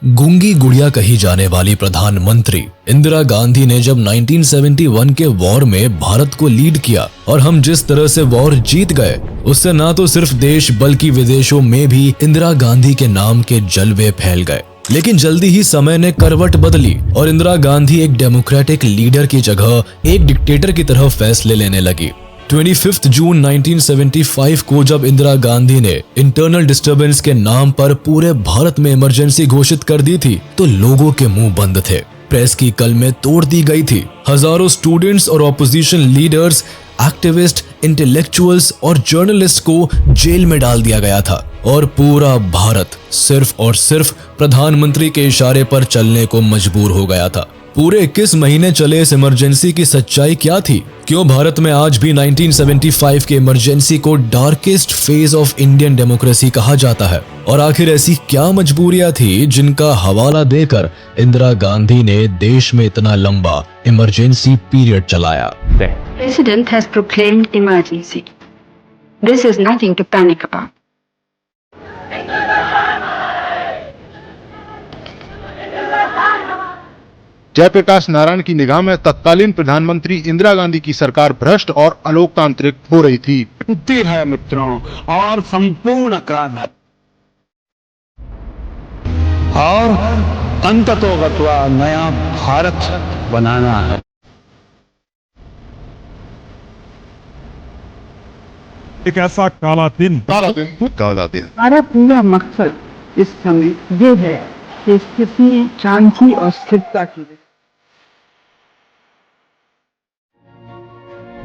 गूंगी गुड़िया कही जाने वाली प्रधानमंत्री इंदिरा गांधी ने जब 1971 के वॉर में भारत को लीड किया और हम जिस तरह से वॉर जीत गए, उससे ना तो सिर्फ देश बल्कि विदेशों में भी इंदिरा गांधी के नाम के जलवे फैल गए। लेकिन जल्दी ही समय ने करवट बदली और इंदिरा गांधी एक डेमोक्रेटिक लीडर की जगह एक डिक्टेटर की तरह फैसले लेने लगी। 25 जून 1975 को जब इंदिरा गांधी ने इंटरनल डिस्टरबेंस के नाम पर पूरे भारत में इमरजेंसी घोषित कर दी थी तो लोगों के मुंह बंद थे, प्रेस की कलमें तोड़ दी गई थी, हजारों स्टूडेंट्स और ऑपोजिशन लीडर्स, एक्टिविस्ट, इंटेलेक्चुअल्स और जर्नलिस्ट को जेल में डाल दिया गया था और पूरा भारत सिर्फ और सिर्फ प्रधानमंत्री के इशारे पर चलने को मजबूर हो गया था। पूरे 21 महीने चले इस इमरजेंसी की सच्चाई क्या थी? क्यों भारत में आज भी 1975 के इमरजेंसी को darkest phase of Indian democracy कहा जाता है? और आखिर ऐसी क्या मजबूरियां थी जिनका हवाला देकर इंदिरा गांधी ने देश में इतना लंबा इमरजेंसी पीरियड चलाया? President has proclaimed emergency. This is nothing to panic about. Jayaprakash Narayan की निगाह में तत्कालीन प्रधानमंत्री इंदिरा गांधी की सरकार भ्रष्ट और अलोकतांत्रिक हो रही थी। है मित्रों और संपूर्ण क्रांति और अंततोगत्वा नया भारत बनाना है। एक ऐसा काला दिन हमारा पूरा मकसद इस समय ये है कि स्थिति शांति और स्थिरता की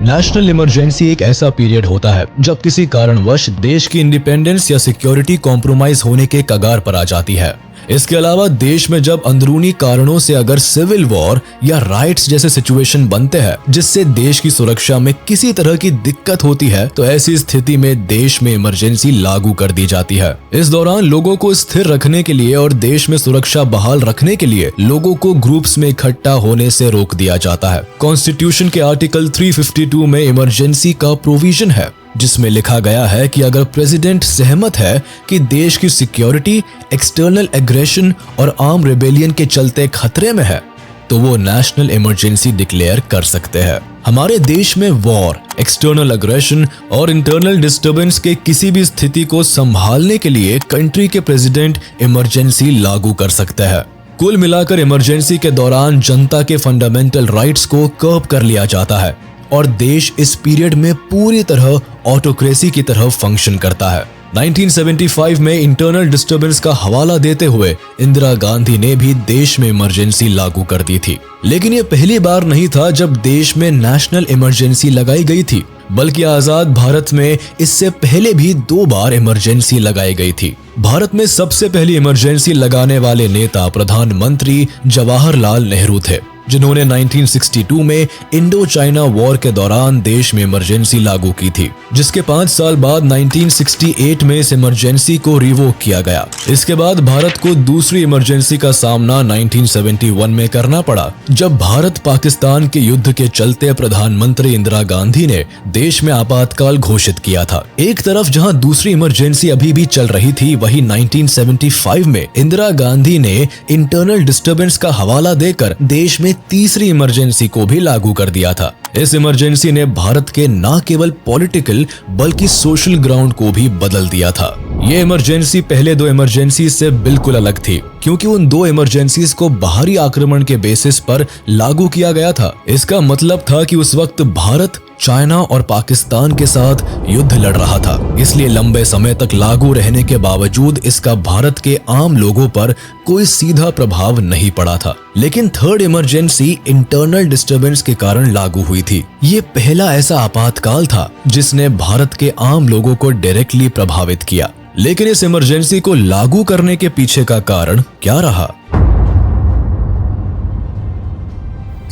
नेशनल इमरजेंसी एक ऐसा पीरियड होता है जब किसी कारणवश देश की इंडिपेंडेंस या सिक्योरिटी कॉम्प्रोमाइज होने के कगार पर आ जाती है। इसके अलावा देश में जब अंदरूनी कारणों से अगर सिविल वॉर या राइट्स जैसे सिचुएशन बनते हैं जिससे देश की सुरक्षा में किसी तरह की दिक्कत होती है तो ऐसी स्थिति में देश में इमरजेंसी लागू कर दी जाती है। इस दौरान लोगों को स्थिर रखने के लिए और देश में सुरक्षा बहाल रखने के लिए लोगों को ग्रुप्स में इकट्ठा होने से रोक दिया जाता है। कॉन्स्टिट्यूशन के आर्टिकल 352 में इमरजेंसी का प्रोविजन है जिसमें लिखा गया है कि अगर प्रेसिडेंट सहमत है कि देश की सिक्योरिटी एक्सटर्नल एग्रेशन और आर्म रेबेलियन के चलते खतरे में है तो वो नेशनल इमरजेंसी डिक्लेयर कर सकते हैं। हमारे देश में वॉर, एक्सटर्नल एग्रेशन और इंटरनल डिस्टरबेंस के किसी भी स्थिति को संभालने के लिए कंट्री के प्रेसिडेंट इमरजेंसी लागू कर सकते हैं। कुल मिलाकर इमरजेंसी के दौरान जनता के फंडामेंटल राइट्स को कर्ब कर लिया जाता है और देश इस पीरियड में पूरी तरह ऑटोक्रेसी की तरह फंक्शन करता है। 1975 में इंटरनल डिस्टरबेंस का हवाला देते हुए इंदिरा गांधी ने भी देश में इमरजेंसी लागू कर दी थी। लेकिन ये पहली बार नहीं था जब देश में नेशनल इमरजेंसी लगाई गई थी, बल्कि आजाद भारत में इससे पहले भी 2 बार इमरजेंसी लगाई गई थी। भारत में सबसे पहली इमरजेंसी लगाने वाले नेता प्रधानमंत्री जवाहरलाल नेहरू थे, जिन्होंने 1962 में इंडो चाइना वॉर के दौरान देश में इमरजेंसी लागू की थी, जिसके 5 साल बाद 1968 में इस इमरजेंसी को रिवोक किया गया। इसके बाद भारत को दूसरी इमरजेंसी का सामना 1971 में करना पड़ा, जब भारत पाकिस्तान के युद्ध के चलते प्रधानमंत्री इंदिरा गांधी ने देश में आपातकाल घोषित किया था। एक तरफ जहां दूसरी इमरजेंसी अभी भी चल रही थी, वहीं 1975 में इंदिरा गांधी ने इंटरनल डिस्टरबेंस का हवाला देकर देश में तीसरी इमरजेंसी को भी लागू कर दिया था। इस इमरजेंसी ने भारत के न केवल पॉलिटिकल बल्कि सोशल ग्राउंड को भी बदल दिया था। ये इमरजेंसी पहले 2 इमरजेंसी से बिल्कुल अलग थी, क्योंकि उन 2 इमरजेंसीज को बाहरी आक्रमण के बेसिस पर लागू किया गया था। इसका मतलब था कि उस वक्त भारत चाइना और पाकिस्तान के साथ युद्ध लड़ रहा था, इसलिए लंबे समय तक लागू रहने के बावजूद इसका भारत के आम लोगों पर कोई सीधा प्रभाव नहीं पड़ा था। लेकिन थर्ड इमरजेंसी इंटरनल डिस्टरबेंस के कारण लागू हुई थी। ये पहला ऐसा आपातकाल था जिसने भारत के आम लोगों को डायरेक्टली प्रभावित किया। लेकिन इस इमरजेंसी को लागू करने के पीछे का कारण क्या रहा?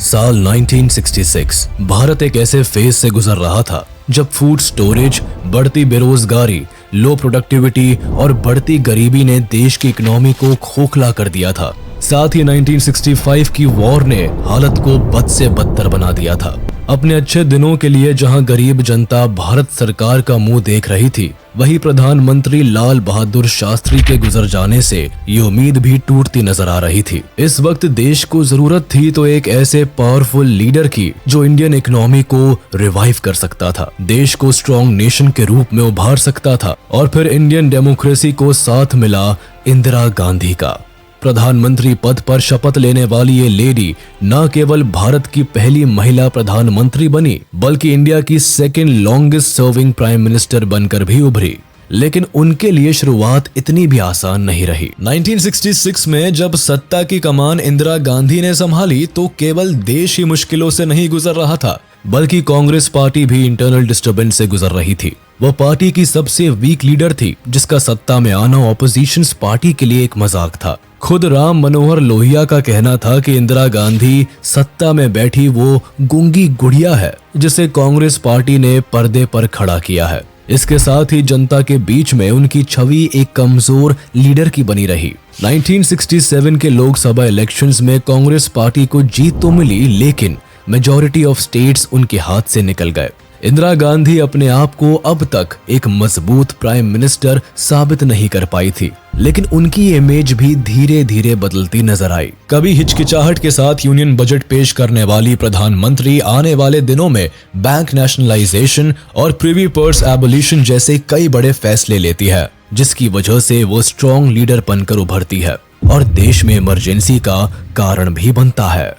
साल 1966 भारत एक ऐसे फेज से गुजर रहा था जब फूड स्टोरेज, बढ़ती बेरोजगारी, लो प्रोडक्टिविटी और बढ़ती गरीबी ने देश की इकोनॉमी को खोखला कर दिया था। साथ ही 1965 की वॉर ने हालत को बद से बदतर बना दिया था। अपने अच्छे दिनों के लिए जहां गरीब जनता भारत सरकार का मुंह देख रही थी, वहीं प्रधानमंत्री लाल बहादुर शास्त्री के गुजर जाने से ये उम्मीद भी टूटती नजर आ रही थी। इस वक्त देश को जरूरत थी तो एक ऐसे पावरफुल लीडर की जो इंडियन इकोनॉमी को रिवाइव कर सकता था, देश को स्ट्रॉन्ग नेशन के रूप में उभार सकता था। और फिर इंडियन डेमोक्रेसी को साथ मिला इंदिरा गांधी का। प्रधानमंत्री पद पर शपथ लेने वाली ये लेडी न केवल भारत की पहली महिला प्रधानमंत्री बनी, बल्कि इंडिया की second longest serving prime minister बनकर भी उभरी। लेकिन उनके लिए शुरुआत इतनी भी आसान नहीं रही। 1966 में जब सत्ता की कमान इंदिरा गांधी ने संभाली तो केवल देश ही मुश्किलों से नहीं गुजर रहा था, बल्कि कांग्रेस पार्टी भी इंटरनल डिस्टर्बेंस से गुजर रही थी। वह पार्टी की सबसे वीक लीडर थी, जिसका सत्ता में आना ऑपोजिशन पार्टी के लिए एक मजाक था। खुद राम मनोहर लोहिया का कहना था कि इंदिरा गांधी सत्ता में बैठी वो गूंगी गुड़िया है, जिसे कांग्रेस पार्टी ने पर्दे पर खड़ा किया है। इसके साथ ही जनता के बीच में उनकी छवि एक कमजोर लीडर की बनी रही। 1967 के लोकसभा इलेक्शंस में कांग्रेस पार्टी को जीत तो मिली, लेकिन मेजॉरिटी ऑफ स्टेट्स उनके हाथ से निकल गए। इंदिरा गांधी अपने आप को अब तक एक मजबूत प्राइम मिनिस्टर साबित नहीं कर पाई थी, लेकिन उनकी इमेज भी धीरे धीरे बदलती नजर आई। कभी हिचकिचाहट के साथ यूनियन बजट पेश करने वाली प्रधानमंत्री आने वाले दिनों में बैंक नेशनलाइजेशन और प्रिवी पर्स एबोलिशन जैसे कई बड़े फैसले लेती है, जिसकी वजह से वो स्ट्रॉन्ग लीडर बनकर उभरती है और देश में इमरजेंसी का कारण भी बनता है।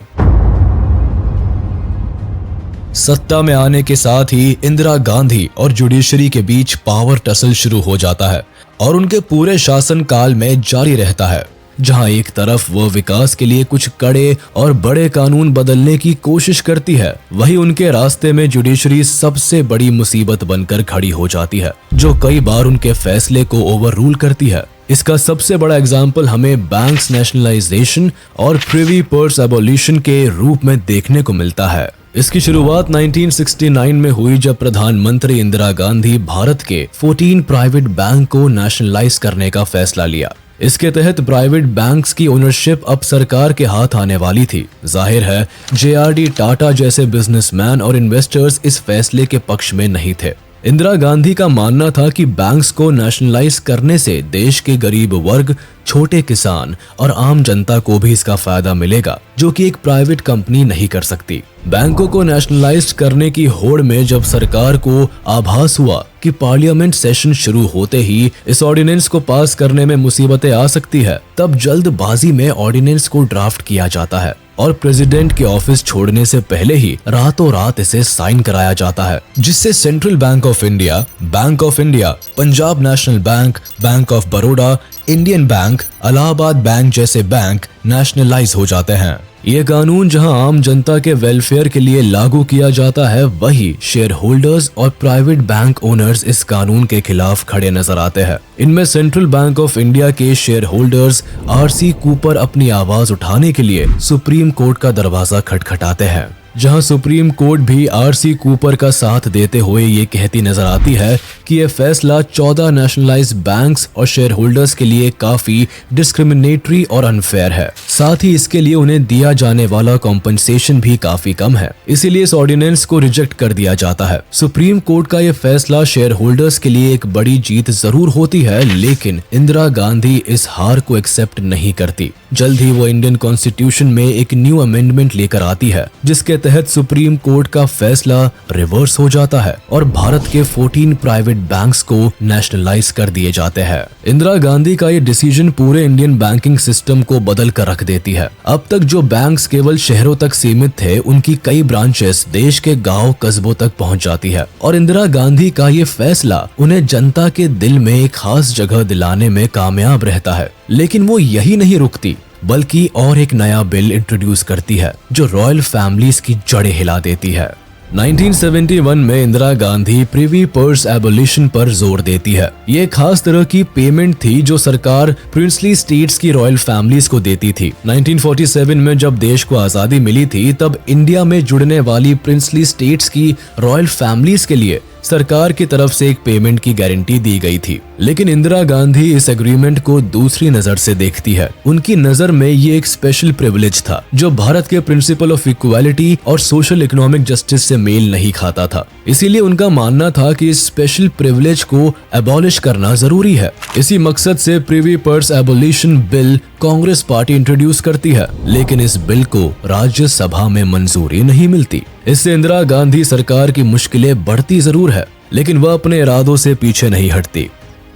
सत्ता में आने के साथ ही इंदिरा गांधी और जुडिशरी के बीच पावर टसल शुरू हो जाता है और उनके पूरे शासन काल में जारी रहता है। जहां एक तरफ वो विकास के लिए कुछ कड़े और बड़े कानून बदलने की कोशिश करती है, वहीं उनके रास्ते में जुडिशरी सबसे बड़ी मुसीबत बनकर खड़ी हो जाती है, जो कई बार उनके फैसले को ओवररूल करती है। इसका सबसे बड़ा एग्जाम्पल हमें बैंक्स नेशनलाइजेशन और प्रिवी पर्स एबोलिशन के रूप में देखने को मिलता है। इसकी शुरुआत 1969 में हुई, जब प्रधानमंत्री इंदिरा गांधी भारत के 14 प्राइवेट बैंक को नेशनलाइज करने का फैसला लिया। इसके तहत प्राइवेट बैंक्स की ओनरशिप अब सरकार के हाथ आने वाली थी। जाहिर है JRD टाटा जैसे बिजनेसमैन और इन्वेस्टर्स इस फैसले के पक्ष में नहीं थे। इंदिरा गांधी का मानना था कि बैंक्स को नेशनलाइज करने से देश के गरीब वर्ग, छोटे किसान और आम जनता को भी इसका फायदा मिलेगा, जो कि एक प्राइवेट कंपनी नहीं कर सकती। बैंकों को नेशनलाइज करने की होड़ में जब सरकार को आभास हुआ कि पार्लियामेंट सेशन शुरू होते ही इस ऑर्डिनेंस को पास करने में मुसीबतें आ सकती है, तब जल्दबाजी में ऑर्डिनेंस को ड्राफ्ट किया जाता है और प्रेसिडेंट के ऑफिस छोड़ने से पहले ही रातों रात इसे साइन कराया जाता है, जिससे central bank of India, Punjab national bank, bank of Baroda, Indian bank, Allahabad bank जैसे बैंक नेशनलाइज हो जाते हैं। ये कानून जहां आम जनता के वेलफेयर के लिए लागू किया जाता है, वही शेयर होल्डर्स और प्राइवेट बैंक ओनर्स इस कानून के खिलाफ खड़े नजर आते हैं। इनमें सेंट्रल बैंक ऑफ इंडिया के शेयर होल्डर्स RC कूपर अपनी आवाज उठाने के लिए सुप्रीम कोर्ट का दरवाजा खटखटाते हैं, जहां सुप्रीम कोर्ट भी RC कूपर का साथ देते हुए ये कहती नजर आती है कि यह फैसला 14 नेशनलाइज बैंक्स और शेयर होल्डर्स के लिए काफी डिस्क्रिमिनेटरी और अनफेयर है। साथ ही इसके लिए उन्हें दिया जाने वाला कॉम्पनसेशन भी काफी कम है, इसीलिए इस ऑर्डिनेंस को रिजेक्ट कर दिया जाता है। सुप्रीम कोर्ट का यह फैसला शेयर होल्डर्स के लिए एक बड़ी जीत जरूर होती है, लेकिन इंदिरा गांधी इस हार को एक्सेप्ट नहीं करती। जल्द ही वो इंडियन कॉन्स्टिट्यूशन में एक न्यू अमेंडमेंट लेकर आती है, जिसके तहत सुप्रीम कोर्ट का फैसला रिवर्स हो जाता है और भारत के 14 प्राइवेट बैंक्स को नेशनलाइज कर दिए जाते हैं। इंदिरा गांधी का ये डिसीजन पूरे इंडियन बैंकिंग सिस्टम को बदल कर रख देती है। अब तक जो बैंक्स केवल शहरों तक सीमित थे, उनकी कई ब्रांचेस देश के गांव कस्बों तक पहुंच जाती है और इंदिरा गांधी का ये फैसला उन्हें जनता के दिल में एक खास जगह दिलाने में कामयाब रहता है। लेकिन वो यही नहीं रुकती, बल्कि और एक नया बिल इंट्रोड्यूस करती है जो रॉयल फैमिलीज की जड़ें हिला देती है। 1971 में Indira Gandhi privy purse abolition पर जोर देती है। ये खास तरह की पेमेंट थी जो सरकार प्रिंसली स्टेट्स की रॉयल फैमिलीज को देती थी। 1947 में जब देश को आजादी मिली थी, तब इंडिया में जुड़ने वाली प्रिंसली स्टेट्स की रॉयल फैमिलीज के लिए सरकार की तरफ से एक पेमेंट की गारंटी दी गई थी। लेकिन इंदिरा गांधी इस एग्रीमेंट को दूसरी नजर से देखती है। उनकी नजर में ये एक स्पेशल प्रिविलेज था जो भारत के प्रिंसिपल ऑफ इक्वालिटी और सोशल इकोनॉमिक जस्टिस से मेल नहीं खाता था। इसीलिए उनका मानना था कि इस स्पेशल प्रिविलेज को एबॉलिश करना जरूरी है। इसी मकसद से privy purse abolition bill Congress party introduce करती है, लेकिन इस बिल को राज्यसभा में मंजूरी नहीं मिलती। इससे इंदिरा गांधी सरकार की मुश्किलें बढ़ती जरूर है, लेकिन वह अपने इरादों से पीछे नहीं हटती।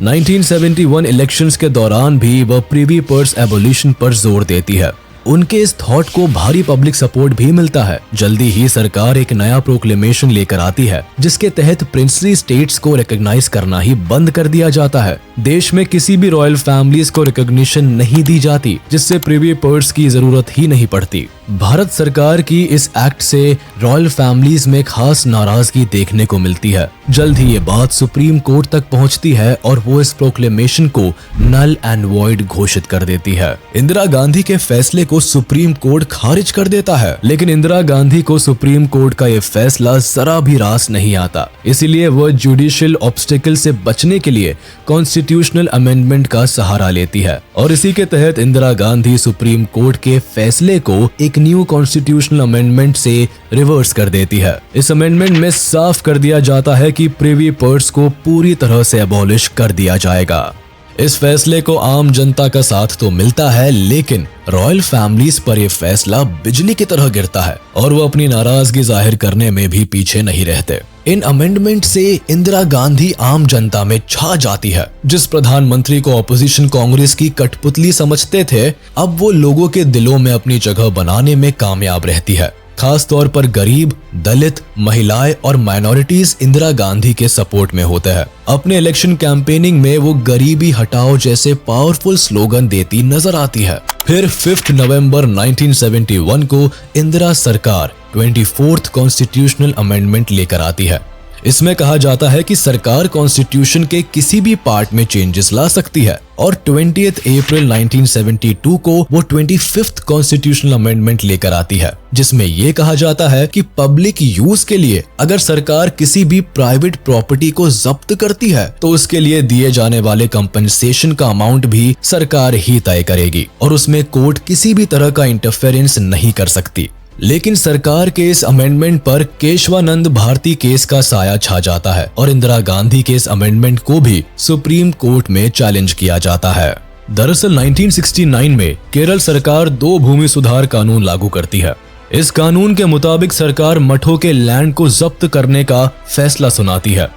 1971 इलेक्शंस के दौरान भी वह प्रिवी पर्स एबोलिशन पर जोर देती है। उनके इस थॉट को भारी पब्लिक सपोर्ट भी मिलता है। जल्दी ही सरकार एक नया प्रोक्लेमेशन लेकर आती है जिसके तहत प्रिंसली स्टेट्स को रिकॉग्नाइज करना ही बंद कर दिया जाता है। देश में किसी भी रॉयल फैमिलीज को रिकॉग्निशन नहीं दी जाती, जिससे प्रिवी पर्स की जरूरत ही नहीं पड़ती। भारत सरकार की इस एक्ट से रॉयल फैमिलीज में खास नाराजगी देखने को मिलती है। जल्द ही ये बात सुप्रीम कोर्ट तक पहुंचती है और वो इस प्रोक्लेमेशन को नल एंड वॉइड घोषित कर देती है। इंदिरा गांधी के फैसले को सुप्रीम कोर्ट खारिज कर देता है, लेकिन इंदिरा गांधी को सुप्रीम कोर्ट का ये फैसला जरा भी रास नहीं आता। इसीलिए वह जुडिशियल ऑब्स्टिकल से बचने के लिए कॉन्स्टिट्यूशनल अमेंडमेंट का सहारा लेती है और इसी के तहत इंदिरा गांधी सुप्रीम कोर्ट के फैसले को एक न्यू कॉन्स्टिट्यूशनल अमेंडमेंट से रिवर्स कर देती है। इस अमेंडमेंट में साफ कर दिया जाता है कि प्रिवी पर्स को पूरी तरह से अबॉलिश कर दिया जाएगा। इस फैसले को आम जनता का साथ तो मिलता है, लेकिन रॉयल फैमिलीज पर यह फैसला बिजली की तरह गिरता है और वो अपनी नाराजगी जाहिर करने में भी पीछे नहीं रहते। इन अमेंडमेंट से इंदिरा गांधी आम जनता में छा जाती है। जिस प्रधानमंत्री को ऑपोजिशन कांग्रेस की कठपुतली समझते थे, अब वो लोगों के दिलों में अपनी जगह बनाने में कामयाब रहती है। खास तौर पर गरीब, दलित, महिलाएं और माइनॉरिटीज इंदिरा गांधी के सपोर्ट में होते हैं। अपने इलेक्शन कैंपेनिंग में वो गरीबी हटाओ जैसे पावरफुल स्लोगन देती नजर आती है। फिर 5 नवंबर 1971 को इंदिरा सरकार 24th कॉन्स्टिट्यूशनल अमेंडमेंट लेकर आती है। इसमें कहा जाता है कि सरकार कॉन्स्टिट्यूशन के किसी भी पार्ट में चेंजेस ला सकती है और 20 अप्रैल 1972 को वो 25th कॉन्स्टिट्यूशनल अमेंडमेंट लेकर आती है, जिसमें ये कहा जाता है कि पब्लिक यूज के लिए अगर सरकार किसी भी प्राइवेट प्रॉपर्टी को जब्त करती है तो उसके लिए दिए जाने वाले कंपनसेशन का अमाउंट भी सरकार ही तय करेगी और उसमें कोर्ट किसी भी तरह का इंटरफेरेंस नहीं कर सकती। लेकिन सरकार के इस अमेंडमेंट पर केशवानंद भारती केस का साया छा जाता है और इंदिरा गांधी के इस अमेंडमेंट को भी सुप्रीम कोर्ट में चैलेंज किया जाता है। दरअसल 1969 में केरल सरकार 2 भूमि सुधार कानून लागू करती है। इस कानून के मुताबिक सरकार मठों के लैंड को जब्त करने का फैसला सुनाती है,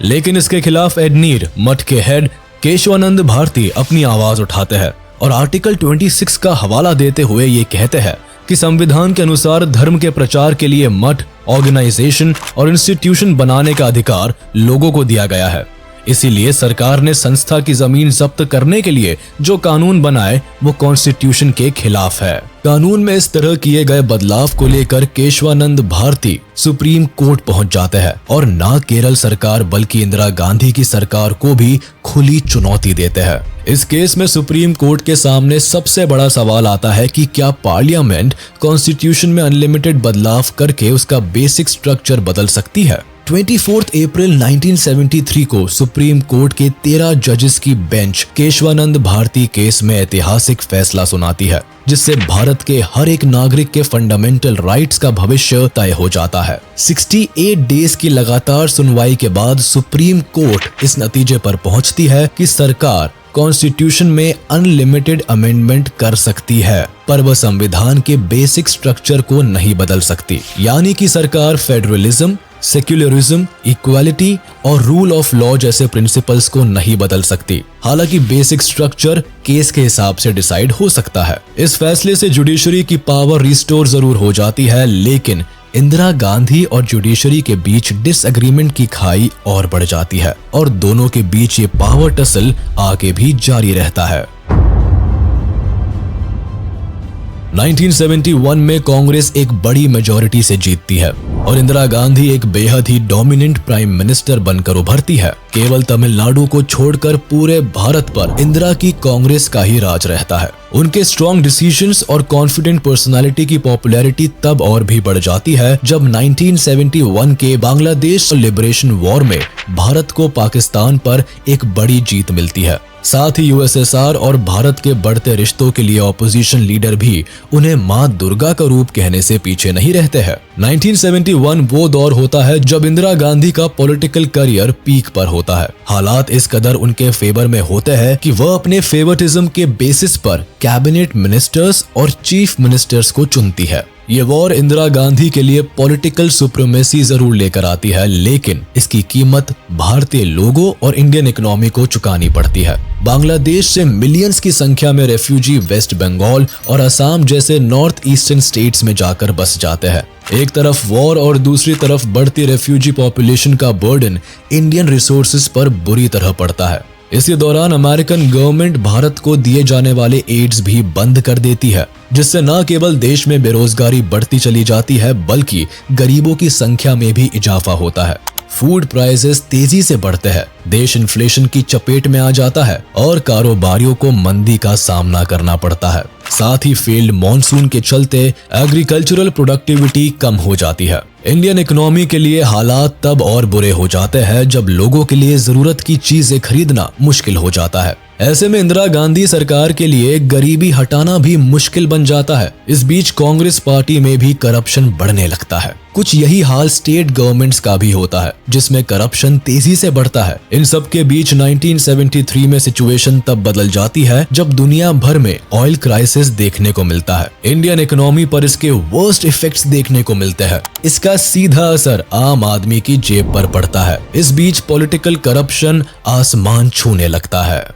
लेकिन इसके खिलाफ एडनीर मठ के हेड केशवानंद भारती अपनी आवाज उठाते हैं और आर्टिकल 26 का हवाला देते हुए ये कहते हैं कि संविधान के अनुसार धर्म के प्रचार के लिए मठ, ऑर्गेनाइजेशन और इंस्टीट्यूशन बनाने का अधिकार लोगों को दिया गया है। इसीलिए सरकार ने संस्था की जमीन जब्त करने के लिए जो कानून बनाए वो कॉन्स्टिट्यूशन के खिलाफ है। कानून में इस तरह किए गए बदलाव को लेकर केशवानंद भारती सुप्रीम कोर्ट पहुंच जाते हैं और ना केरल सरकार बल्कि इंदिरा गांधी की सरकार को भी खुली चुनौती देते हैं। इस केस में सुप्रीम कोर्ट के सामने सबसे बड़ा सवाल आता है कि क्या पार्लियामेंट कॉन्स्टिट्यूशन में अनलिमिटेड बदलाव करके उसका बेसिक स्ट्रक्चर बदल सकती है। 24 अप्रैल 1973 को सुप्रीम कोर्ट के 13 जजेस की बेंच केशवानंद भारती केस में ऐतिहासिक फैसला सुनाती है, जिससे भारत के हर एक नागरिक के फंडामेंटल राइट्स का भविष्य तय हो जाता है। 68 डेज की लगातार सुनवाई के बाद सुप्रीम कोर्ट इस नतीजे पर पहुंचती है कि सरकार कॉन्स्टिट्यूशन में अनलिमिटेड अमेंडमेंट कर सकती है, पर वह संविधान के बेसिक स्ट्रक्चर को नहीं बदल सकती। यानी कि सरकार फेडरलिज्म, सेक्युलरिज्म, इक्वालिटी और रूल ऑफ लॉ जैसे प्रिंसिपल्स को नहीं बदल सकती। हालांकि बेसिक स्ट्रक्चर केस के हिसाब से डिसाइड हो सकता है। इस फैसले से जुडिशरी की पावर रिस्टोर जरूर हो जाती है, लेकिन इंदिरा गांधी और जुडिशरी के बीच डिसएग्रीमेंट की खाई और बढ़ जाती है और दोनों के बीच ये पावर टसल आगे भी जारी रहता है। 1971 में कांग्रेस एक बड़ी मेजॉरिटी से जीतती है और इंदिरा गांधी एक बेहद ही डोमिनेंट प्राइम मिनिस्टर बनकर उभरती है। केवल तमिलनाडु को छोड़कर पूरे भारत पर इंदिरा की कांग्रेस का ही राज रहता है। उनके स्ट्रॉन्ग डिसीजंस और कॉन्फिडेंट पर्सनालिटी की पॉपुलैरिटी तब और भी बढ़ जाती है जब 1971 के बांग्लादेश लिबरेशन वॉर में भारत को पाकिस्तान पर एक बड़ी जीत मिलती है। साथ ही यूएसएसआर और भारत के बढ़ते रिश्तों के लिए ऑपोजिशन लीडर भी उन्हें मां दुर्गा का रूप कहने से पीछे नहीं रहते हैं। 1971 वो दौर होता है जब इंदिरा गांधी का पॉलिटिकल करियर पीक पर होता है। हालात इस कदर उनके फेवर में होते हैं कि वह अपने फेवरटिज्म के बेसिस पर कैबिनेट मिनिस्टर्स और चीफ मिनिस्टर्स को चुनती है। ये वॉर इंदिरा गांधी के लिए पॉलिटिकल सुप्रीमेसी जरूर लेकर आती है, लेकिन इसकी कीमत भारतीय लोगों और इंडियन इकोनॉमी को चुकानी पड़ती है। बांग्लादेश से मिलियंस की संख्या में रेफ्यूजी वेस्ट बंगाल और असम जैसे नॉर्थ ईस्टर्न स्टेट्स में जाकर बस जाते हैं। एक तरफ वॉर और दूसरी तरफ बढ़ती रेफ्यूजी पॉपुलेशन का बर्डन इंडियन रिसोर्सेज पर बुरी तरह पड़ता है। इसी दौरान अमेरिकन गवर्नमेंट भारत को दिए जाने वाले एड्स भी बंद कर देती है, जिससे न केवल देश में बेरोजगारी बढ़ती चली जाती है बल्कि गरीबों की संख्या में भी इजाफा होता है। फूड प्राइसेस तेजी से बढ़ते हैं, देश इन्फ्लेशन की चपेट में आ जाता है और कारोबारियों को मंदी का सामना करना पड़ता है। साथ ही फेल्ड मॉनसून के चलते एग्रीकल्चरल प्रोडक्टिविटी कम हो जाती है। इंडियन इकोनॉमी के लिए हालात तब और बुरे हो जाते हैं जब लोगों के लिए जरूरत की चीजें खरीदना मुश्किल हो जाता है। ऐसे में इंदिरा गांधी सरकार के लिए गरीबी हटाना भी मुश्किल बन जाता है। इस बीच कांग्रेस पार्टी में भी करप्शन बढ़ने लगता है। कुछ यही हाल स्टेट गवर्नमेंट्स का भी होता है, जिसमें करप्शन तेजी से बढ़ता है। इन सब के बीच 1973 में सिचुएशन तब बदल जाती है जब दुनिया भर में ऑयल क्राइसिस देखने को मिलता है। इंडियन इकोनॉमी पर इसके वर्स्ट इफेक्ट्स देखने को मिलते हैं। इसका सीधा असर आम आदमी की जेब पर पड़ता है। इस बीच पॉलिटिकल करप्शन आसमान छूने लगता है।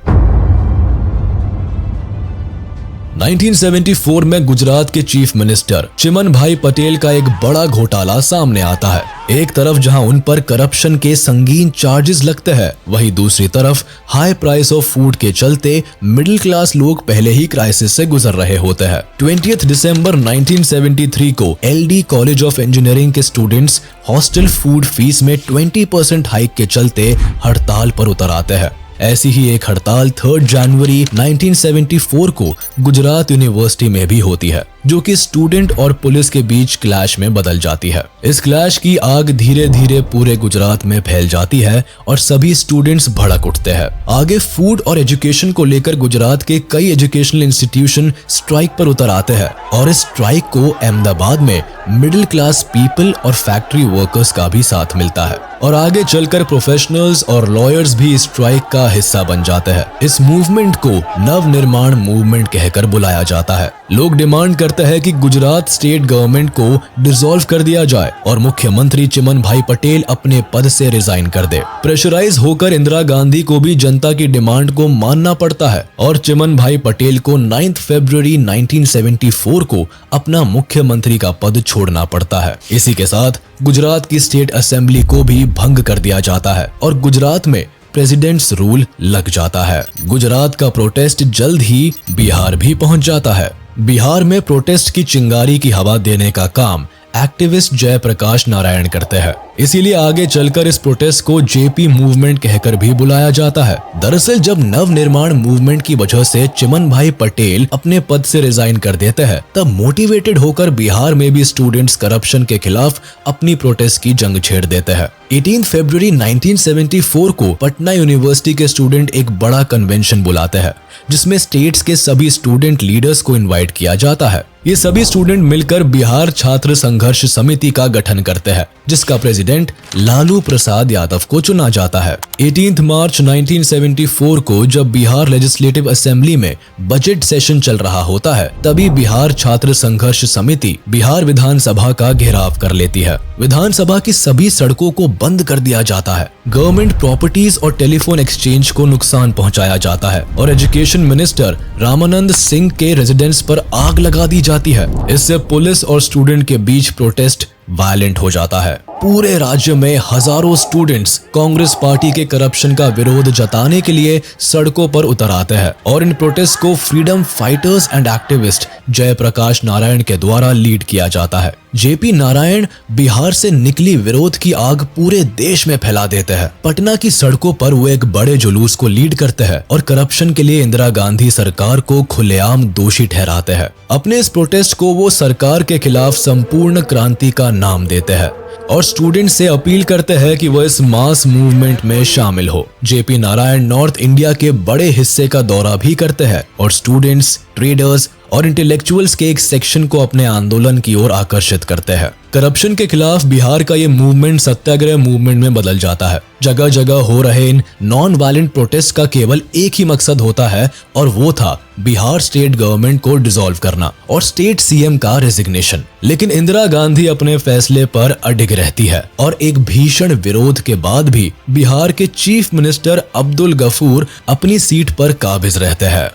1974 में गुजरात के चीफ मिनिस्टर चिमन भाई पटेल का एक बड़ा घोटाला सामने आता है। एक तरफ जहां उन पर करप्शन के संगीन चार्जेस लगते हैं, वहीं दूसरी तरफ हाई प्राइस ऑफ फूड के चलते मिडिल क्लास लोग पहले ही क्राइसिस से गुजर रहे होते हैं। 20 दिसंबर 1973 को एलडी कॉलेज ऑफ इंजीनियरिंग के स्टूडेंट्स हॉस्टल फूड फीस में 20% हाइक के चलते हड़ताल पर उतर आते हैं। ऐसी ही एक हड़ताल 3 जनवरी 1974 को गुजरात यूनिवर्सिटी में भी होती है, जो कि स्टूडेंट और पुलिस के बीच क्लैश में बदल जाती है। इस क्लैश की आग धीरे धीरे पूरे गुजरात में फैल जाती है और सभी स्टूडेंट्स भड़क उठते हैं। आगे फूड और एजुकेशन को लेकर गुजरात के कई एजुकेशनल इंस्टीट्यूशन स्ट्राइक पर उतर आते हैं और इस स्ट्राइक को अहमदाबाद में मिडिल क्लास पीपल और फैक्ट्री वर्कर्स का भी साथ मिलता है और आगे चलकर प्रोफेशनल्स और लॉयर्स भी स्ट्राइक का हिस्सा बन जाते हैं। इस मूवमेंट को नव निर्माण मूवमेंट कहकर बुलाया जाता है। लोग डिमांड करते हैं कि गुजरात स्टेट गवर्नमेंट को डिसॉल्व कर दिया जाए और मुख्यमंत्री चिमन भाई पटेल अपने पद से रिजाइन कर दे। प्रेशराइज होकर इंदिरा गांधी को भी जनता की डिमांड को मानना पड़ता है और चिमन भाई पटेल को 9 फरवरी 1974 को अपना मुख्यमंत्री का पद छोड़ना पड़ता है। इसी के साथ गुजरात की स्टेट असेंबली को भी भंग कर दिया जाता है और गुजरात में प्रेसिडेंट्स रूल लग जाता है। गुजरात का प्रोटेस्ट जल्द ही बिहार भी पहुंच जाता है। बिहार में प्रोटेस्ट की चिंगारी की हवा देने का काम एक्टिविस्ट जयप्रकाश नारायण करते हैं। इसीलिए आगे चलकर इस प्रोटेस्ट को जेपी मूवमेंट कहकर भी बुलाया जाता है। दरअसल जब नव निर्माण मूवमेंट की वजह से चिमन भाई पटेल अपने पद से रिजाइन कर देते हैं, तब मोटिवेटेड होकर बिहार में भी स्टूडेंट्स करप्शन के खिलाफ अपनी प्रोटेस्ट की जंग छेड़ देते हैं। 18 फरवरी 1974 को पटना यूनिवर्सिटी के स्टूडेंट एक बड़ा कन्वेंशन बुलाते हैं, जिसमें स्टेट्स के सभी स्टूडेंट लीडर्स को इनवाइट किया जाता है। ये सभी स्टूडेंट मिलकर बिहार छात्र संघर्ष समिति का गठन करते हैं, जिसका प्रेसिडेंट लालू प्रसाद यादव को चुना जाता है। 18 मार्च 1974 को जब बिहार लेजिस्लेटिव असेंबली में बजट सेशन चल रहा होता है, तभी बिहार छात्र संघर्ष समिति बिहार विधानसभा का घेराव कर लेती है। विधानसभा की सभी सड़कों को बंद कर दिया जाता है। गवर्नमेंट प्रॉपर्टीज और टेलीफोन एक्सचेंज को नुकसान पहुंचाया जाता है और एजुकेशन मिनिस्टर रामानंद सिंह के रेजिडेंस पर आग लगा दी जाती है। इससे पुलिस और स्टूडेंट के बीच प्रोटेस्ट वायलेंट हो जाता है। पूरे राज्य में हजारों स्टूडेंट्स कांग्रेस पार्टी के करप्शन का विरोध जताने के लिए सड़कों पर उतर आते हैं और इन प्रोटेस्ट को freedom fighters and activist Jayaprakash Narayan के द्वारा लीड किया जाता है। जेपी नारायण बिहार से निकली विरोध की आग पूरे देश में फैला देते हैं। पटना की सड़कों पर वो एक बड़े जुलूस को लीड करते हैं और करप्शन के लिए इंदिरा गांधी सरकार को खुलेआम दोषी ठहराते हैं। अपने इस प्रोटेस्ट को वो सरकार के खिलाफ संपूर्ण क्रांति का नाम देते हैं और स्टूडेंट से अपील करते हैं कि वो इस मास मूवमेंट में शामिल हो। जेपी नारायण नॉर्थ इंडिया के बड़े हिस्से का दौरा भी करते हैं और स्टूडेंट्स, ट्रेडर्स और इंटेलेक्चुअल्स के एक सेक्शन को अपने आंदोलन की ओर आकर्षित करते हैं। करप्शन के खिलाफ बिहार का ये मूवमेंट सत्याग्रह मूवमेंट में बदल जाता है। जगह जगह हो रहे इन नॉन वायलेंट प्रोटेस्ट का केवल एक ही मकसद होता है और वो था बिहार स्टेट गवर्नमेंट को डिसॉल्व करना और स्टेट सीएम का रेजिग्नेशन। लेकिन इंदिरा गांधी अपने फैसले पर अडिग रहती है और एक भीषण विरोध के बाद भी बिहार के चीफ मिनिस्टर अब्दुल गफूर अपनी सीट पर काबिज रहते हैं।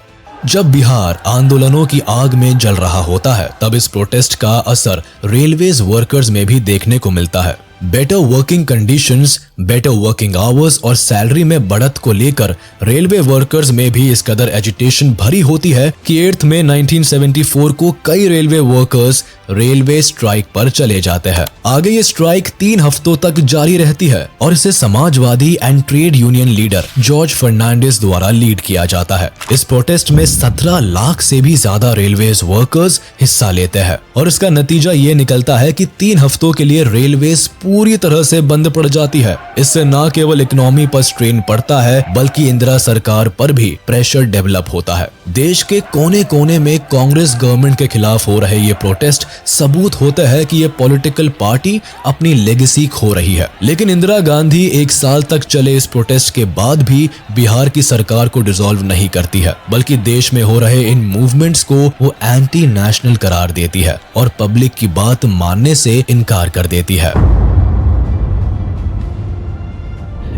जब बिहार आंदोलनों की आग में जल रहा होता है तब इस प्रोटेस्ट का असर रेलवेज वर्कर्स में भी देखने को मिलता है। Better working conditions, better working hours और सैलरी में बढ़त को लेकर रेलवे वर्कर्स में भी इस कदर एजिटेशन भरी होती है कि 8 मई 1974 को कई रेलवे वर्कर्स रेलवे स्ट्राइक पर चले जाते हैं। आगे ये स्ट्राइक 3 हफ्तों तक जारी रहती है और इसे समाजवादी and trade union leader George Fernandes द्वारा लीड किया जाता है। इस प्रोटेस्ट में 17 लाख से भी ज्यादा रेलवेज वर्कर्स हिस्सा लेते हैं और इसका नतीजा ये निकलता है कि 3 हफ्तों के लिए रेलवेज पूरी तरह से बंद पड़ जाती है। इससे न केवल इकोनॉमी पर स्ट्रेन पड़ता है बल्कि इंदिरा सरकार पर भी प्रेशर डेवलप होता है। देश के कोने कोने में कांग्रेस गवर्नमेंट के खिलाफ हो रहे ये प्रोटेस्ट सबूत होता है कि ये पॉलिटिकल पार्टी अपनी लेगेसी खो रही है। लेकिन इंदिरा गांधी 1 साल तक चले इस प्रोटेस्ट के बाद भी बिहार की सरकार को डिसॉल्व नहीं करती है बल्कि देश में हो रहे इन मूवमेंट्स को वो एंटी नेशनल करार देती है और पब्लिक की बात मानने से इनकार कर देती है।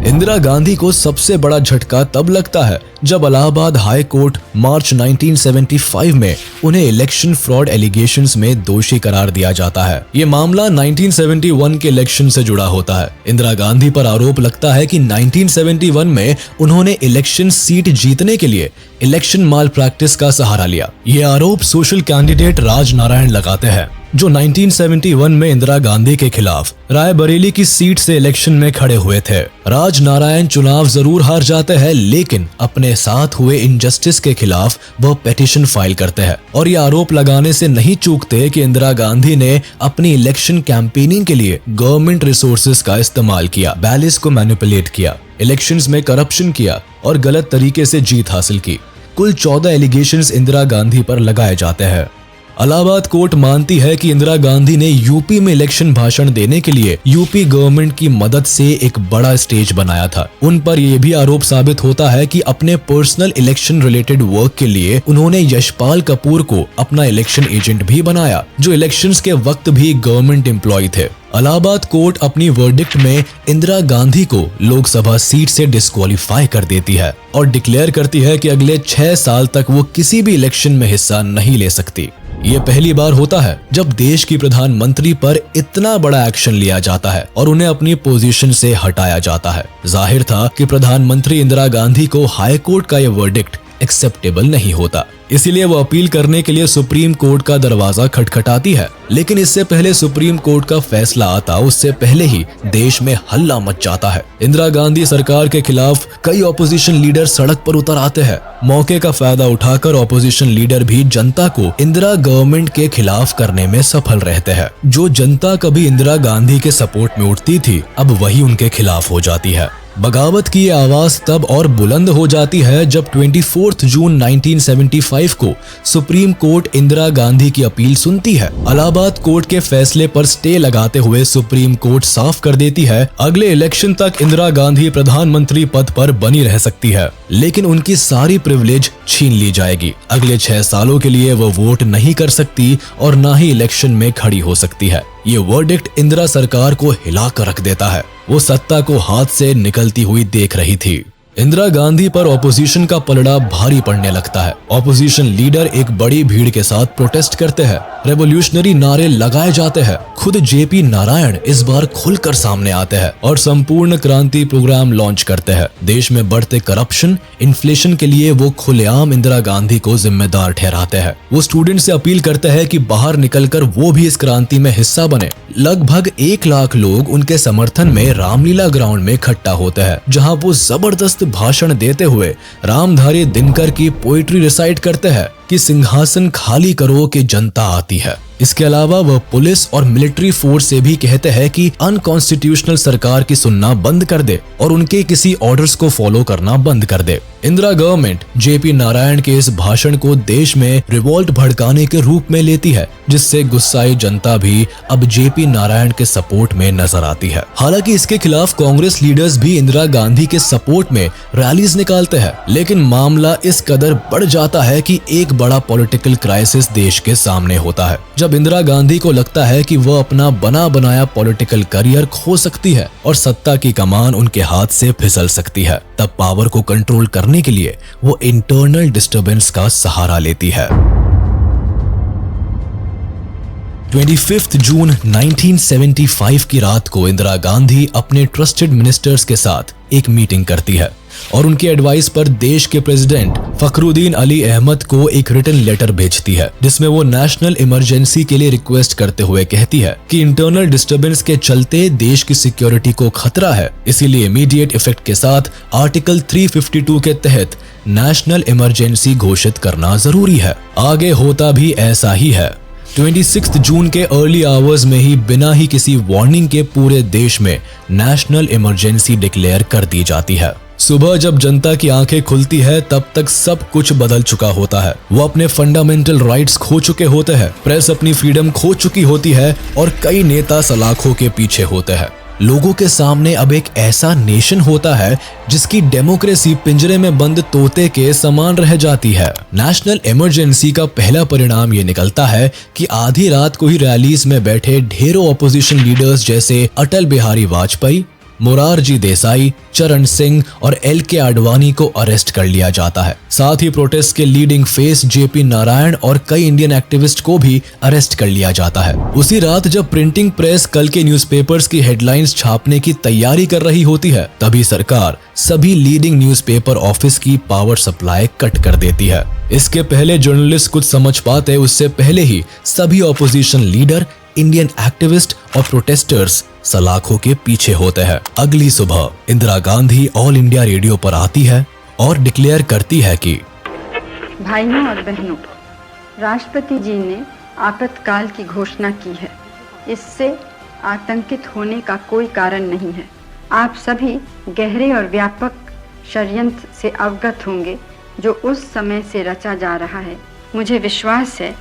इंदिरा गांधी को सबसे बड़ा झटका तब लगता है जब इलाहाबाद हाई कोर्ट मार्च 1975 में उन्हें इलेक्शन फ्रॉड एलिगेशंस में दोषी करार दिया जाता है। ये मामला 1971 के इलेक्शन से जुड़ा होता है। इंदिरा गांधी पर आरोप लगता है कि 1971 में उन्होंने इलेक्शन सीट जीतने के लिए इलेक्शन माल प्रैक्टिस का सहारा लिया। ये आरोप सोशल कैंडिडेट राज नारायण लगाते हैं जो 1971 में इंदिरा गांधी के खिलाफ रायबरेली की सीट से इलेक्शन में खड़े हुए थे। राज नारायण चुनाव जरूर हार जाते हैं लेकिन अपने साथ हुए इनजस्टिस के खिलाफ वह पिटीशन फाइल करते हैं और ये आरोप लगाने से नहीं चूकते कि इंदिरा गांधी ने अपनी इलेक्शन कैंपेनिंग के लिए गवर्नमेंट रिसोर्सेज का इस्तेमाल किया, बैलेंस को मैनिपुलेट किया, इलेक्शंस में करप्शन किया और गलत तरीके से जीत हासिल की। कुल 14 एलिगेशंस इंदिरा गांधी पर लगाए जाते हैं। इलाहाबाद कोर्ट मानती है कि इंदिरा गांधी ने यूपी में इलेक्शन भाषण देने के लिए यूपी गवर्नमेंट की मदद से एक बड़ा स्टेज बनाया था। उन पर यह भी आरोप साबित होता है कि अपने पर्सनल इलेक्शन रिलेटेड वर्क के लिए उन्होंने यशपाल कपूर को अपना इलेक्शन एजेंट भी बनाया जो इलेक्शंस के वक्त भी गवर्नमेंट एम्प्लॉय थे। इलाहाबाद कोर्ट अपनी वर्डिक्ट में इंदिरा गांधी को लोकसभा सीट से डिस्क्वालीफाई कर देती है और डिक्लेयर करती है कि अगले 6 साल तक वो किसी भी इलेक्शन में हिस्सा नहीं ले सकती। ये पहली बार होता है जब देश की प्रधानमंत्री पर इतना बड़ा एक्शन लिया जाता है और उन्हें अपनी पोजीशन से हटाया जाता है। जाहिर था कि प्रधानमंत्री इंदिरा गांधी को हाई कोर्ट का यह वर्डिक्ट एक्सेप्टेबल नहीं होता, इसीलिए वो अपील करने के लिए सुप्रीम कोर्ट का दरवाजा खटखटाती है। लेकिन इससे पहले सुप्रीम कोर्ट का फैसला आता उससे पहले ही देश में हल्ला मच जाता है। इंदिरा गांधी सरकार के खिलाफ कई ऑपोजिशन लीडर सड़क पर उतर आते हैं। मौके का फायदा उठाकर ऑपोजिशन लीडर भी जनता को इंदिरा गवर्नमेंट के खिलाफ करने में सफल रहते हैं। जो जनता कभी इंदिरा गांधी के सपोर्ट में उठती थी अब वही उनके खिलाफ हो जाती है। बगावत की ये आवाज तब और बुलंद हो जाती है जब 24 जून 1975 को सुप्रीम कोर्ट इंदिरा गांधी की अपील सुनती है। इलाहाबाद कोर्ट के फैसले पर स्टे लगाते हुए सुप्रीम कोर्ट साफ कर देती है अगले इलेक्शन तक इंदिरा गांधी प्रधानमंत्री पद पर बनी रह सकती है लेकिन उनकी सारी प्रिविलेज छीन ली जाएगी। अगले 6 सालों के लिए वो वोट नहीं कर सकती और न ही इलेक्शन में खड़ी हो सकती है। ये वर्डिक्ट इंदिरा सरकार को हिला कर रख देता है। वो सत्ता को हाथ से निकलती हुई देख रही थी। इंदिरा गांधी पर ऑपोजिशन का पलड़ा भारी पड़ने लगता है। ऑपोजिशन लीडर एक बड़ी भीड़ के साथ प्रोटेस्ट करते हैं, रेवोल्यूशनरी नारे लगाए जाते हैं। खुद जेपी नारायण इस बार खुलकर सामने आते हैं और संपूर्ण क्रांति प्रोग्राम लॉन्च करते हैं। देश में बढ़ते करप्शन, इन्फ्लेशन के लिए वो खुलेआम इंदिरा गांधी को जिम्मेदार ठहराते हैं। वो स्टूडेंट से अपील करते हैं कि बाहर निकलकर वो भी इस क्रांति में हिस्सा बने। लगभग 1 लाख लोग उनके समर्थन में रामलीला ग्राउंड में इकट्ठा होते हैं, जहां वो जबरदस्त भाषण देते हुए रामधारी दिनकर की पोइट्री रिसाइट करते हैं कि सिंहासन खाली करो कि जनता आती है। इसके अलावा वह पुलिस और मिलिट्री फोर्स से भी कहते हैं कि अनकॉन्स्टिट्यूशनल सरकार की सुनना बंद कर दे और उनके किसी ऑर्डर्स को फॉलो करना बंद कर दे। इंदिरा गवर्नमेंट जेपी नारायण के इस भाषण को देश में रिवोल्ट भड़काने के रूप में लेती है, जिससे गुस्साई जनता भी अब जेपी नारायण के सपोर्ट में नजर आती है। हालांकि इसके खिलाफ कांग्रेस लीडर्स भी इंदिरा गांधी के सपोर्ट में रैलीज निकालते हैं, लेकिन मामला इस कदर बढ़ जाता है कि एक बड़ा पॉलिटिकल क्राइसिस देश के सामने होता है। जब इंदिरा गांधी को लगता है कि वह अपना बना बनाया पॉलिटिकल करियर खो सकती है और सत्ता की कमान उनके हाथ से फिसल सकती है, तब पावर को कंट्रोल करने के लिए वो इंटरनल डिस्टर्बेंस का सहारा लेती है। 25 जून 1975 की रात को इंदिरा गांधी अपने ट्रस्टेड मिनिस्टर्स के साथ एक मीटिंग करती है और उनकी एडवाइस पर देश के प्रेसिडेंट फखरुद्दीन अली अहमद को एक रिटन लेटर भेजती है, जिसमें वो नेशनल इमरजेंसी के लिए रिक्वेस्ट करते हुए कहती है कि इंटरनल डिस्टर्बेंस के चलते देश की सिक्योरिटी को खतरा है, इसीलिए इमीडिएट इफेक्ट के साथ आर्टिकल 352 के तहत नेशनल इमरजेंसी घोषित करना जरूरी है। आगे होता भी ऐसा ही है। 26 जून के अर्ली आवर्स में ही बिना ही किसी वार्निंग के पूरे देश में नेशनल इमरजेंसी डिक्लेयर कर दी जाती है। सुबह जब जनता की आंखें खुलती है तब तक सब कुछ बदल चुका होता है। वो अपने फंडामेंटल राइट्स खो चुके होते हैं, प्रेस अपनी फ्रीडम खो चुकी होती है और कई नेता सलाखों के पीछे होते हैं। लोगों के सामने अब एक ऐसा नेशन होता है जिसकी डेमोक्रेसी पिंजरे में बंद तोते के समान रह जाती है। नेशनल इमरजेंसी का पहला परिणाम ये निकलता है कि आधी रात को ही रैलीज में बैठे ढेरों ऑपोजिशन लीडर्स जैसे अटल बिहारी वाजपेयी, मोरारजी देसाई, चरण सिंह और एल.के. आडवाणी को अरेस्ट कर लिया जाता है। साथ ही प्रोटेस्ट के लीडिंग फेस जेपी नारायण और कई इंडियन एक्टिविस्ट को भी अरेस्ट कर लिया जाता है। उसी रात जब प्रिंटिंग प्रेस कल के न्यूज़पेपर्स की हेडलाइंस छापने की तैयारी कर रही होती है, तभी सरकार सभी लीडिंग न्यूज़पेपर ऑफिस की पावर सप्लाई कट कर देती है। इसके पहले जर्नलिस्ट कुछ समझ पाते, उससे पहले ही सभी ऑपोजिशन लीडर, इंडियन एक्टिविस्ट और प्रोटेस्टर्स सलाखों के पीछे होते हैं। अगली सुबह Indira Gandhi all India radio पर आती है और डिक्लेयर करती है कि भाइयों और बहनों, राष्ट्रपति जी ने आपातकाल की घोषणा की है। इससे आतंकित होने का कोई कारण नहीं है। आप सभी गहरे और व्यापक षड्यंत्र से अवगत होंगे जो उस समय से रचा जा रहा है। मुझे विश्वास है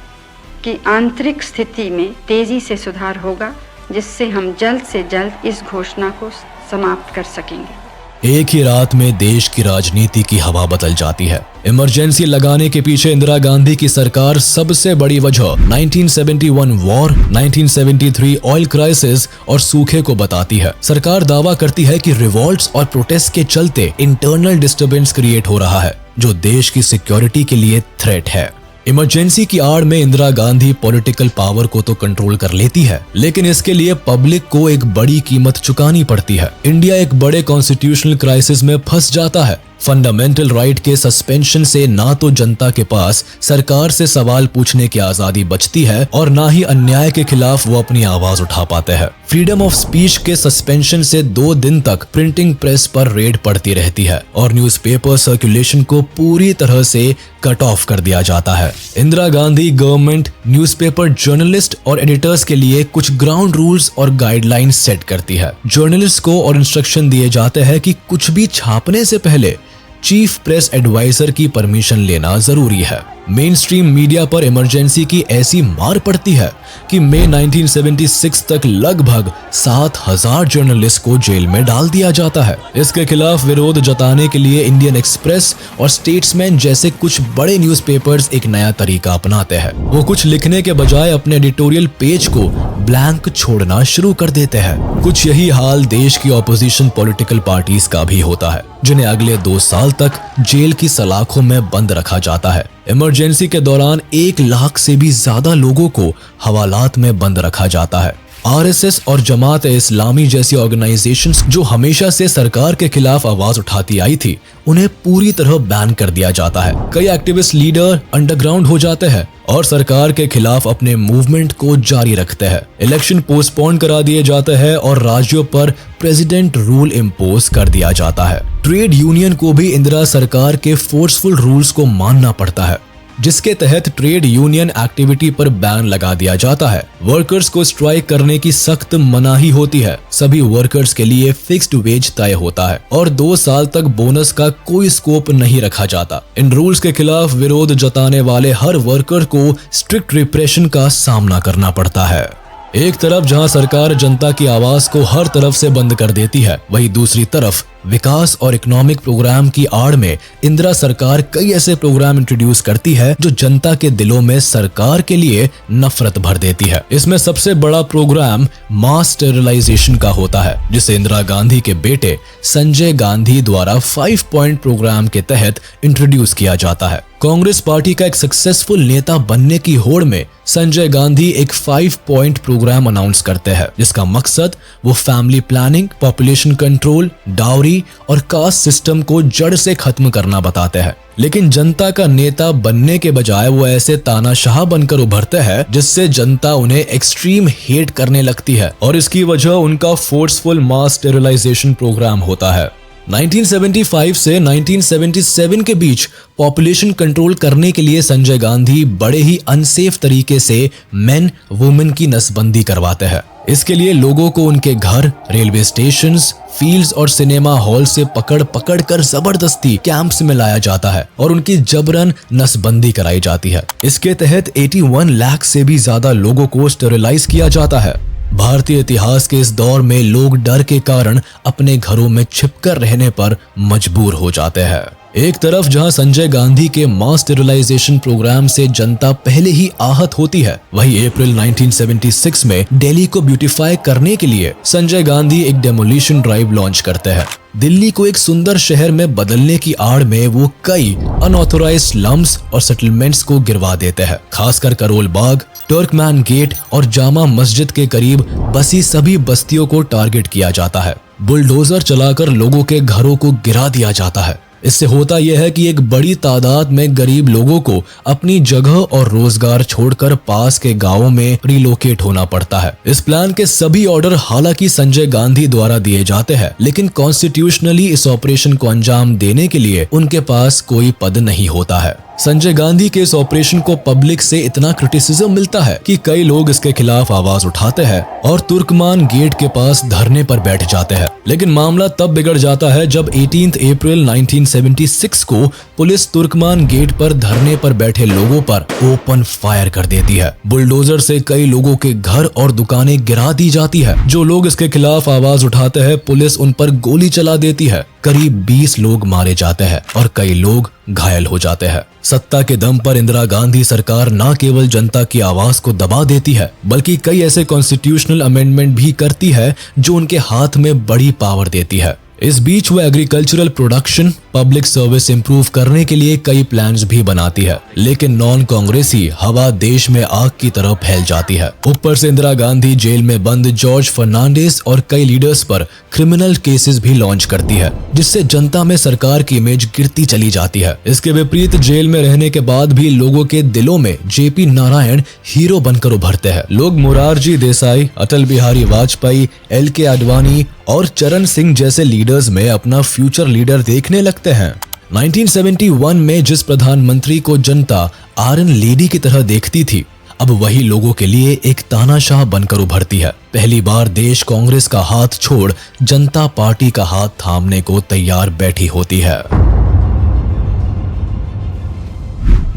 कि आंतरिक स्थिति में तेजी से सुधार होगा, जिससे हम जल्द से जल्द इस घोषणा को समाप्त कर सकेंगे। एक ही रात में देश की राजनीति की हवा बदल जाती है। इमरजेंसी लगाने के पीछे इंदिरा गांधी की सरकार सबसे बड़ी वजह 1971 वॉर, 1973 ऑयल क्राइसिस और सूखे को बताती है। सरकार दावा करती है कि रिवॉल्ट्स और प्रोटेस्ट के चलते इंटरनल डिस्टर्बेंस क्रिएट हो रहा है, जो देश की सिक्योरिटी के लिए थ्रेट है। इमरजेंसी की आड़ में इंदिरा गांधी पॉलिटिकल पावर को तो कंट्रोल कर लेती है, लेकिन इसके लिए पब्लिक को एक बड़ी कीमत चुकानी पड़ती है। इंडिया एक बड़े कॉन्स्टिट्यूशनल क्राइसिस में फंस जाता है। फंडामेंटल राइट के सस्पेंशन से ना तो जनता के पास सरकार से सवाल पूछने की आजादी बचती है और ना ही अन्याय के खिलाफ वो अपनी आवाज उठा पाते हैं। फ्रीडम ऑफ स्पीच के सस्पेंशन से 2 दिन तक प्रिंटिंग प्रेस पर रेड पड़ती रहती है और न्यूज़पेपर सर्कुलेशन को पूरी तरह से कट ऑफ कर दिया जाता है। Indira Gandhi government newspaper journalist और एडिटर्स के लिए कुछ ग्राउंड रूल्स और गाइडलाइंस सेट करती है। जर्नलिस्ट को और इंस्ट्रक्शन दिए जाते हैं कि कुछ भी छापने से पहले चीफ प्रेस एडवाइजर की परमिशन लेना जरूरी है। मेन स्ट्रीम मीडिया पर इमरजेंसी की ऐसी मार पड़ती है कि मई 1976 तक लगभग 7000 जर्नलिस्ट को जेल में डाल दिया जाता है। इसके खिलाफ विरोध जताने के लिए इंडियन एक्सप्रेस और स्टेट्समैन जैसे कुछ बड़े न्यूज़पेपर्स एक नया तरीका अपनाते हैं। वो कुछ लिखने के बजाय अपने एडिटोरियल पेज को ब्लैंक छोड़ना शुरू कर देते हैं। कुछ यही हाल देश की ऑपोजिशन पॉलिटिकल पार्टीज का भी होता है, जिन्हें अगले 2 साल तक जेल की सलाखों में बंद रखा जाता है। इमरजेंसी के दौरान 1 लाख से भी ज्यादा लोगों को हवालात में बंद रखा जाता है। आरएसएस और जमात इस्लामी जैसी ऑर्गेनाइजेशंस जो हमेशा से सरकार के खिलाफ आवाज उठाती आई थी, उन्हें पूरी तरह बैन कर दिया जाता है। कई एक्टिविस्ट लीडर अंडरग्राउंड हो जाते हैं और सरकार के खिलाफ अपने मूवमेंट को जारी रखते हैं। इलेक्शन पोस्टपोन करा दिए जाते हैं और राज्यों पर प्रेसिडेंट रूल इम्पोज कर दिया जाता है। ट्रेड यूनियन को भी इंदिरा सरकार के फोर्सफुल रूल्स को मानना पड़ता है, जिसके तहत ट्रेड यूनियन एक्टिविटी पर बैन लगा दिया जाता है। वर्कर्स को स्ट्राइक करने की सख्त मनाही होती है। सभी वर्कर्स के लिए फिक्स्ड वेज तय होता है और 2 साल तक बोनस का कोई स्कोप नहीं रखा जाता। इन रूल्स के खिलाफ विरोध जताने वाले हर वर्कर को स्ट्रिक्ट रिप्रेशन का सामना करना पड़ता है। एक तरफ जहां सरकार जनता की आवाज को हर तरफ से बंद कर देती है, वहीं दूसरी तरफ विकास और इकोनॉमिक प्रोग्राम की आड़ में इंदिरा सरकार कई ऐसे प्रोग्राम इंट्रोड्यूस करती है जो जनता के दिलों में सरकार के लिए नफरत भर देती है। इसमें सबसे बड़ा प्रोग्राम मास स्टेरिलाइजेशन का होता है, जिसे इंदिरा गांधी के बेटे संजय गांधी द्वारा 5 पॉइंट प्रोग्राम के तहत इंट्रोड्यूस किया जाता है। कांग्रेस पार्टी का एक सक्सेसफुल नेता बनने की होड़ में संजय गांधी एक 5 पॉइंट प्रोग्राम अनाउंस करते हैं, जिसका मकसद वो family planning, population control, dowry और कास्ट सिस्टम को जड़ से खत्म करना बताते हैं। लेकिन जनता का नेता बनने के बजाय वो ऐसे तानाशाह बनकर उभरते हैं जिससे जनता उन्हें एक्सट्रीम हेट करने लगती है और इसकी वजह उनका फोर्सफुल मास स्टेरिलाइजेशन प्रोग्राम होता है। 1975 से 1977 के बीच पॉपुलेशन कंट्रोल करने के लिए संजय गांधी बड़े ही अनसेफ तरीके से मेन वुमेन की नसबंदी करवाते हैं। इसके लिए लोगों को उनके घर, रेलवे स्टेशंस, फील्ड्स और सिनेमा हॉल से पकड़ कर जबरदस्ती कैंप्स में लाया जाता है और उनकी जबरन नसबंदी कराई जाती है। इसके तहत 81 लाख से भी ज्यादा लोगों को स्टेरिलाइज किया जाता है। भारतीय इतिहास के इस दौर में लोग डर के कारण अपने घरों में छिपकर रहने पर मजबूर हो जाते हैं। एक तरफ जहां संजय गांधी के मास स्टेरिलाइजेशन प्रोग्राम से जनता पहले ही आहत होती है, वहीं अप्रैल 1976 में दिल्ली को ब्यूटीफाई करने के लिए संजय गांधी एक डेमोलिशन ड्राइव लॉन्च करते हैं। दिल्ली को एक सुंदर शहर में बदलने की आड़ में वो कई अनऑथोराइज्ड स्लम्स और सेटलमेंट्स को गिरवा देते हैं। खासकर करोल बाग, टर्कमैन गेट और जामा मस्जिद के करीब बसी सभी बस्तियों को टारगेट किया जाता है। बुलडोजर चलाकर लोगों के घरों को गिरा दिया जाता है। इससे होता यह है कि एक बड़ी तादाद में गरीब लोगों को अपनी जगह और रोजगार छोड़कर पास के गांवों में रिलोकेट होना पड़ता है। इस प्लान के सभी ऑर्डर हालांकि संजय गांधी द्वारा दिए जाते हैं, लेकिन कॉन्स्टिट्यूशनली इस ऑपरेशन को अंजाम देने के लिए उनके पास कोई पद नहीं होता है। संजय गांधी के इस ऑपरेशन को पब्लिक से इतना क्रिटिसिज्म मिलता है कि कई लोग इसके खिलाफ आवाज उठाते हैं और तुर्कमान गेट के पास धरने पर बैठ जाते हैं। लेकिन मामला तब बिगड़ जाता है जब 18 अप्रैल 1976 को पुलिस तुर्कमान गेट पर धरने पर बैठे लोगों पर ओपन फायर कर देती है। बुलडोजर से कई लोगों के घर और दुकानें गिरा दी जाती है। जो लोग इसके खिलाफ आवाज उठाते हैं, पुलिस उन पर गोली चला देती है। करीब 20 लोग मारे जाते हैं और कई लोग घायल हो जाते हैं। सत्ता के दम पर इंदिरा गांधी सरकार न केवल जनता की आवाज को दबा देती है, बल्कि कई ऐसे कॉन्स्टिट्यूशनल अमेंडमेंट भी करती है जो उनके हाथ में बड़ी पावर देती है। इस बीच वो agricultural production, public service improve करने के लिए कई प्लान्स भी बनाती है, लेकिन नॉन कांग्रेसी हवा देश में आग की तरह फैल जाती है। ऊपर से इंदिरा गांधी जेल में बंद जॉर्ज फर्नांडिस और कई लीडर्स पर क्रिमिनल केसेस भी लॉन्च करती है, जिससे जनता में सरकार की इमेज गिरती चली जाती है। इसके विपरीत जेल में रहने के बाद भी लोगों के दिलों में जेपी नारायण हीरो बनकर उभरते हैं। लोग मोरारजी देसाई, अटल बिहारी वाजपेयी, LK आडवाणी और चरण सिंह जैसे लीडर्स में अपना फ्यूचर लीडर देखने लगते हैं। 1971 में जिस प्रधानमंत्री को जनता आयरन लेडी की तरह देखती थी, अब वही लोगों के लिए एक तानाशाह बनकर उभरती है। पहली बार देश कांग्रेस का हाथ छोड़ जनता पार्टी का हाथ थामने को तैयार बैठी होती है।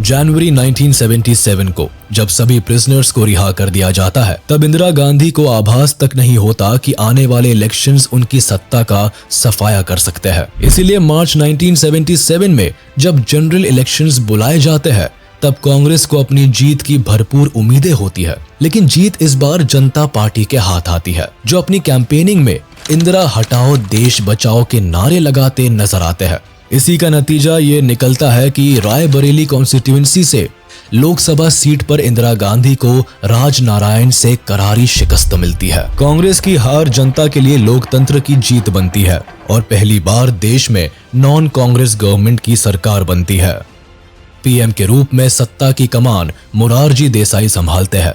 जनवरी 1977 को जब सभी प्रिजनर्स को रिहा कर दिया जाता है, तब इंदिरा गांधी को आभास तक नहीं होता कि आने वाले इलेक्शंस उनकी सत्ता का सफाया कर सकते हैं। इसीलिए मार्च 1977 में जब जनरल इलेक्शंस बुलाए जाते हैं, तब कांग्रेस को अपनी जीत की भरपूर उम्मीदें होती है। लेकिन जीत इस बार जनता पार्टी के हाथ आती है, जो अपनी कैंपेनिंग में इंदिरा हटाओ देश बचाओ के नारे लगाते नजर आते हैं। इसी का नतीजा ये निकलता है कि रायबरेली कॉन्स्टिट्यूएंसी से लोकसभा सीट पर इंदिरा गांधी को राजनारायण से करारी शिकस्त मिलती है। कांग्रेस की हार जनता के लिए लोकतंत्र की जीत बनती है और पहली बार देश में नॉन कांग्रेस गवर्नमेंट की सरकार बनती है। पीएम के रूप में सत्ता की कमान मोरारजी देसाई संभालते हैं।